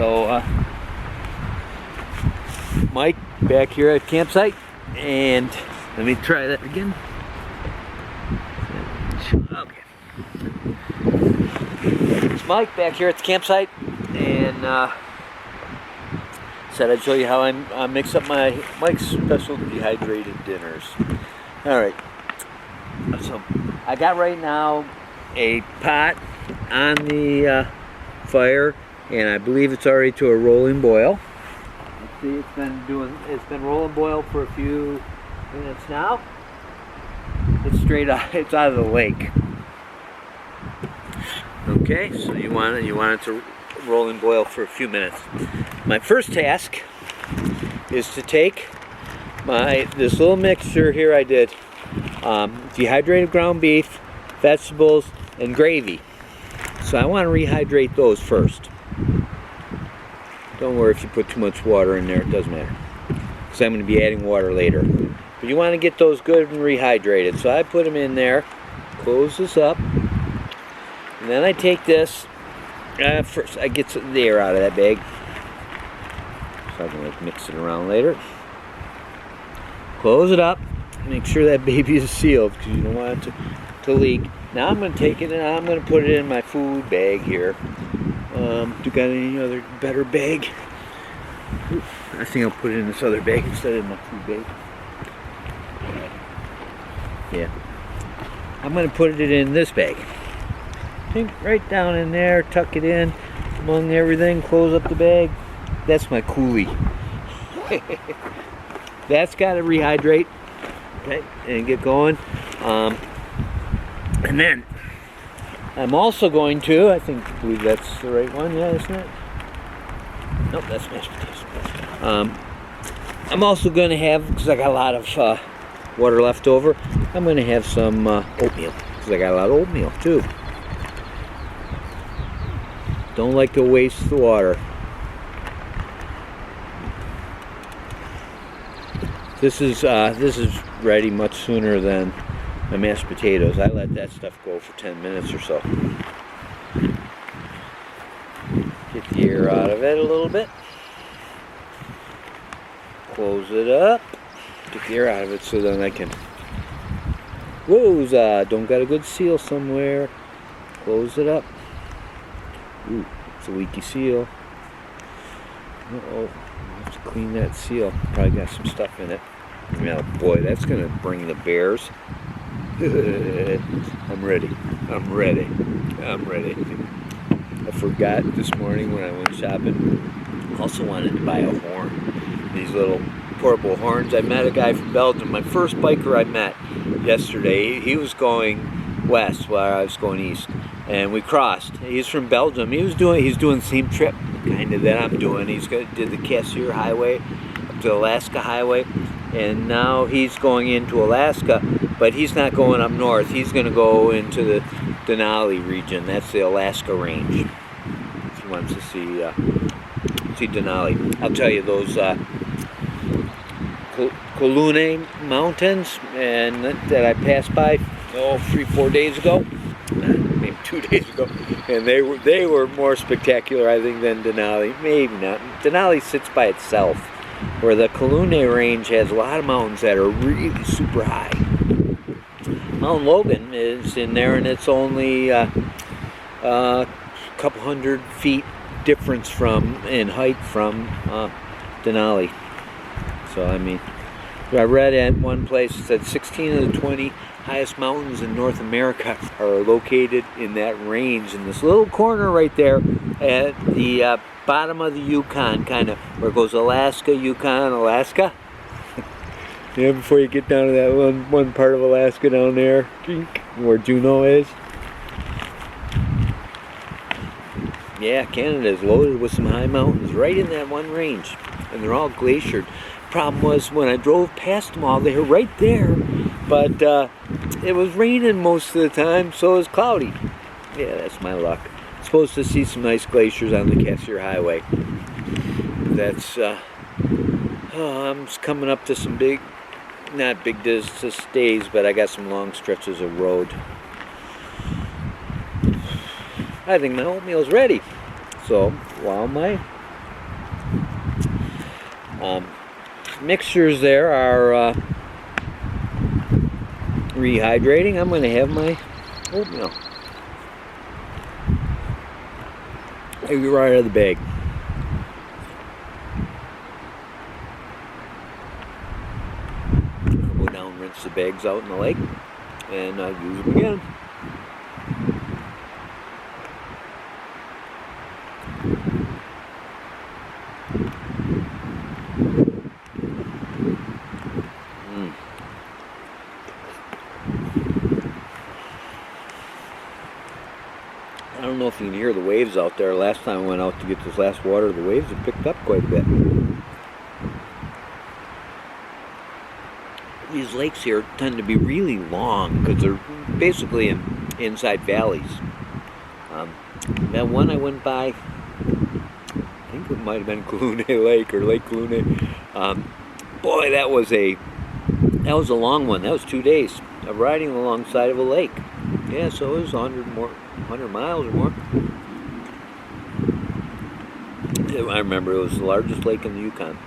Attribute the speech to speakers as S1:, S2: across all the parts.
S1: So Mike back here at campsite, and let me try that again. Okay. It's Mike back here at the campsite, and said I'd show you how I mix up Mike's special dehydrated dinners. Alright, so I got right now a pot on the fire, and I believe it's already to a rolling boil. See, it's been rolling boil for a few minutes now. It's straight out, it's out of the lake. Okay, so you want it to roll and boil for a few minutes. My first task is to take this little mixture here I did, dehydrated ground beef, vegetables, and gravy. So I want to rehydrate those first. Don't worry if you put too much water in there, it doesn't matter, because I'm going to be adding water later. But you want to get those good and rehydrated. So I put them in there, close this up, and then I take this. First, I get the air out of that bag, so I can mix it around later. Close it up, make sure that baby is sealed, because you don't want it to leak. Now I'm going to take it and I'm going to put it in my food bag here. Do you got any other better bag? I think I'll put it in this other bag instead of my food bag. Yeah, I'm going to put it in this bag. Right down in there, tuck it in among everything, close up the bag. That's my coolie. That's got to rehydrate, okay, and get going. And then I'm also going to, I believe that's the right one, yeah, isn't it? Nope, that's mashed potatoes. I'm also going to have, because I got a lot of water left over, I'm going to have some oatmeal, because I got a lot of oatmeal too. Don't like to waste the water. This is ready much sooner than my mashed potatoes. I let that stuff go for 10 minutes or so. Get the air out of it a little bit. Close it up. Get the air out of it so then I can. Whoa, don't got a good seal somewhere. Close it up. Ooh, it's a leaky seal. Uh-oh, I have to clean that seal. Probably got some stuff in it. Oh boy, that's gonna bring the bears. I'm ready. I'm ready. I'm ready. I forgot this morning when I went shopping. Also wanted to buy a horn. These little portable horns. I met a guy from Belgium. My first biker I met yesterday. He was going west while I was going east. And we crossed. He's from Belgium. He's doing the same trip kind of that I'm doing. Did the Cassiar Highway up to Alaska Highway, and now he's going into Alaska, but he's not going up north. He's going to go into the Denali region. That's the Alaska range. If he wants to see Denali, I'll tell you those Kulune Mountains, and that I passed by 3-4 days ago. Maybe 2 days ago, and they were more spectacular, I think, than Denali. Maybe not. Denali sits by itself, where the Kulune Range has a lot of mountains that are really super high. Mount Logan is in there, and it's only a couple hundred feet difference in height from Denali. So I mean, I read at one place it said 16 of the 20 highest mountains in North America are located in that range, in this little corner right there at the bottom of the Yukon, kind of where it goes Alaska, Yukon, Alaska. Yeah, before you get down to that one part of Alaska down there, where Juneau is. Yeah, Canada is loaded with some high mountains right in that one range, and they're all glaciered. Problem was, when I drove past them all, they were right there, but it was raining most of the time, so it was cloudy. Yeah, that's my luck. Supposed to see some nice glaciers on the Cassiar Highway. That's I'm coming up to some not big days, but I got some long stretches of road. I think my oatmeal's ready. So while my Mixtures there are rehydrating. I'm going to have my oatmeal. Maybe right out of the bag. I'll go down, rinse the bags out in the lake, and use them again. I don't know if you can hear the waves out there. Last time I went out to get this last water, the waves have picked up quite a bit. These lakes here tend to be really long because they're basically inside valleys. That one I went by, I think it might have been Clune Lake or Lake Clune. Boy, that was a long one. That was 2 days of riding alongside of a lake. Yeah, so it was 100 miles or more. I remember it was the largest lake in the Yukon.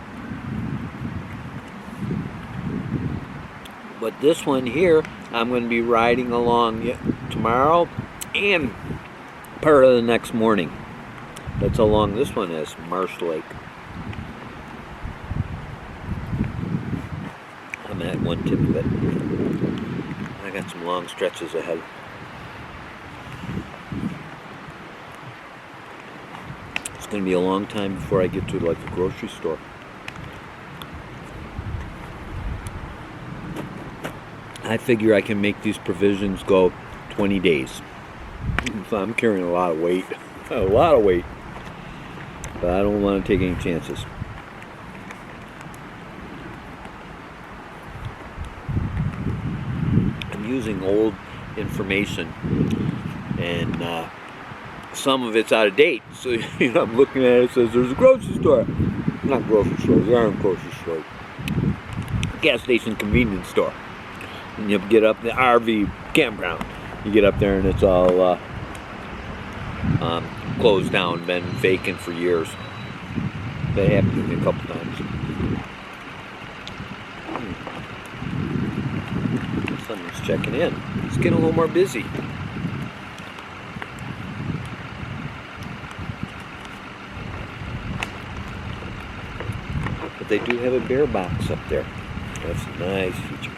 S1: But this one here, I'm going to be riding along tomorrow and part of the next morning. That's how long this one is, Marsh Lake. I'm at one tip of it. I got some long stretches ahead. It's going to be a long time before I get to like a grocery store. I figure I can make these provisions go 20 days. So I'm carrying a lot of weight. A lot of weight. But I don't want to take any chances. I'm using old information, and some of it's out of date. So I'm looking at it, it says there's a grocery store. Not grocery stores, there aren't grocery stores. Gas station convenience store. And you get up the RV campground. You get up there and it's all closed down, been vacant for years. That happened to me a couple times. Someone's checking in. It's getting a little more busy. But they do have a bear box up there. That's a nice feature.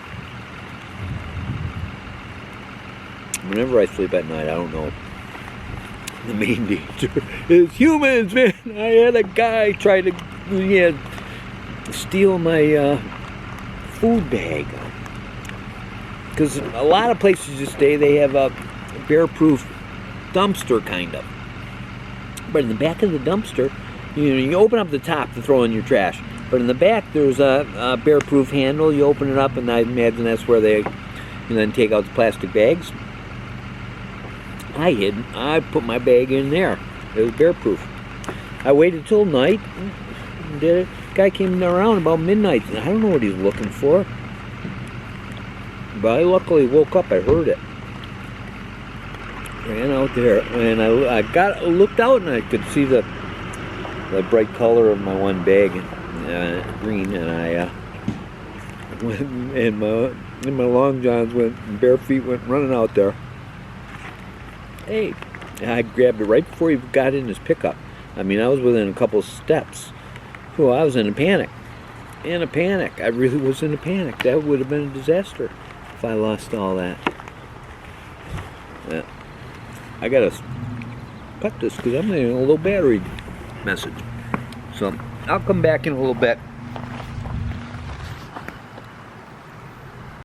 S1: Whenever I sleep at night, I don't know. The main danger is humans, man. I had a guy try to steal my food bag. Because a lot of places you stay, they have a bear-proof dumpster, kind of. But in the back of the dumpster, you open up the top to throw in your trash. But in the back, there's a bear-proof handle. You open it up, and I imagine that's where they then take out the plastic bags. I put my bag in there. It was bear-proof. I waited till night and did it. Guy came around about midnight. I don't know what he's looking for. But I luckily woke up. I heard it. Ran out there, and I looked out, and I could see the bright color of my one bag, green, and I went in my long johns, went bare feet, went running out there. Hey, I grabbed it right before he got in his pickup. I mean, I was within a couple steps. Oh, I was in a panic. In a panic. I really was in a panic. That would have been a disaster if I lost all that. Yeah. I gotta cut this because I'm getting a low battery message. So I'll come back in a little bit.